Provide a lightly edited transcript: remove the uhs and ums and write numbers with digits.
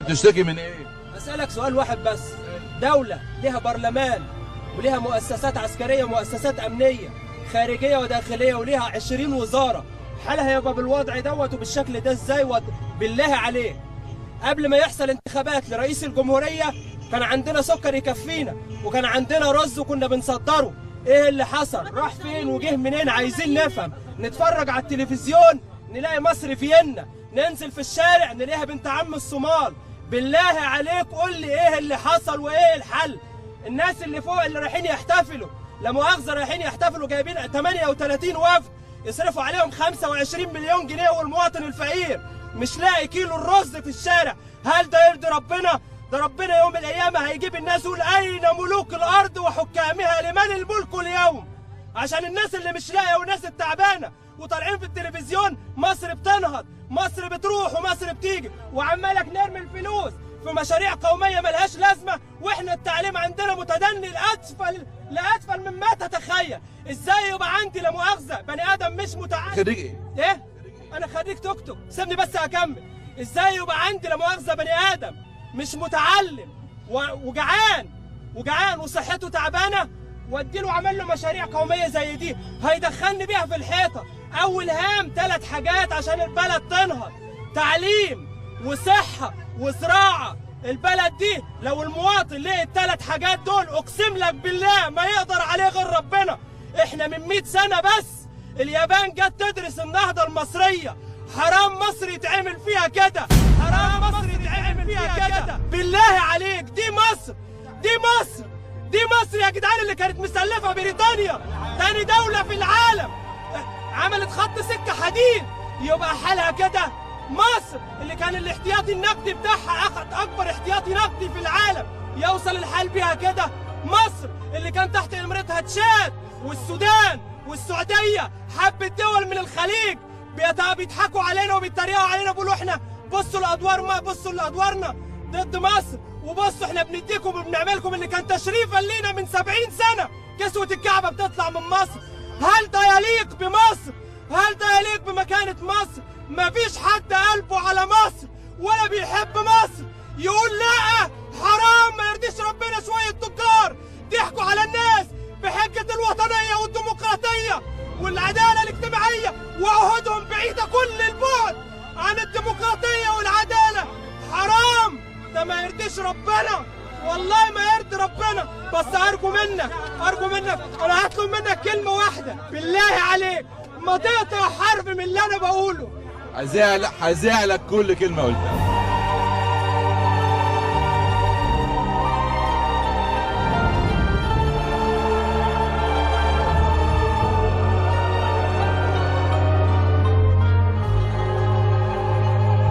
بتشتكي من ايه؟ اسالك سؤال واحد بس. دوله ليها برلمان وليها مؤسسات عسكريه ومؤسسات امنيه خارجيه وداخليه وليها 20 وزاره، حالها يبقى بالوضع دوت وبالشكل ده ازاي؟ بالله عليك، قبل ما يحصل انتخابات لرئيس الجمهوريه كان عندنا سكر يكفينا وكان عندنا رز وكنا بنصدره. ايه اللي حصل؟ راح فين وجه منين؟ عايزين نفهم. نتفرج على التلفزيون نلاقي مصر فيينا، ننزل في الشارع نلاقيها بنت عم الصومال. بالله عليك قول لي ايه اللي حصل وايه الحل؟ الناس اللي فوق اللي رايحين يحتفلوا، لا مؤاخذه رايحين يحتفلوا جايبين 38 وفد يصرفوا عليهم 25 مليون جنيه، والمواطن الفقير مش لاقي كيلو الرز في الشارع. هل ده يرضي ربنا؟ ده ربنا يوم الأيام هيجيب الناس يقول أين ملوك الأرض وحكامها لمن الملك اليوم؟ عشان الناس اللي مش لاقية والناس التعبانة وطالعين في التلفزيون مصر بتنهض، مصر بتروح ومصر بتيجي، وعمالك نرمي الفلوس في مشاريع قومية ملهاش لازمة، واحنا التعليم عندنا متدني لأسفل مما تتخيل. ازاي يبقى عندي لا مؤاخذة بني آدم مش متعلم؟ خريج ايه؟ أنا خريج توك توك، سيبني بس أكمل. ازاي يبقى عندي لا مؤاخذة بني آدم مش متعلم وجعان وصحته تعبانه واديله عمل له مشاريع قوميه زي دي هيدخلني بيها في الحيطه؟ اول هام 3 حاجات عشان البلد تنهض: تعليم وصحه وزراعه. البلد دي لو المواطن لقي ال3 حاجات دول اقسم لك بالله ما يقدر عليه غير ربنا. احنا من 100 سنه بس اليابان جت تدرس النهضه المصريه. حرام مصر يتعمل فيها كده، حرام مصر يتعمل فيها كده. بالله عليك دي مصر، دي مصر، دي مصر يا جدعان اللي كانت مسلفه بريطانيا تاني دوله في العالم، عملت خط سكه حديد. يبقى حالها كده مصر اللي كان الاحتياطي النقدي بتاعها اخذ اكبر احتياطي نقدي في العالم يوصل الحال بيها كده. مصر اللي كان تحت امرتها تشاد والسودان والسعوديه، حبه دول من الخليج بيضحكوا علينا وبيتريقوا علينا بيقولوا احنا بصوا لادوار ما بصوا لادوارنا ضد مصر، وبصوا احنا بنديكم وبنعملكم اللي كان تشريفا لينا من 70 سنه. كسوه الكعبه بتطلع من مصر. هل ده يليق بمصر؟ هل ده يليق بمكانه مصر؟ مفيش حد قلبه على مصر ولا بيحب مصر يقول لا حرام. ما يرضيش ربنا شويه تجار ضحكوا على الناس بحجه الوطنيه والديمقراطيه والعداله الاجتماعيه وعهودهم بعيده كل البعد عن الديمقراطيه والعداله. حرام، ده ما يرضيش ربنا، والله ما يرضي ربنا. بس ارجو منك انا هطلب منك كلمه واحده بالله عليك، ما تقطع حرف من اللي انا بقوله. هزعلك كل كلمه قلتها.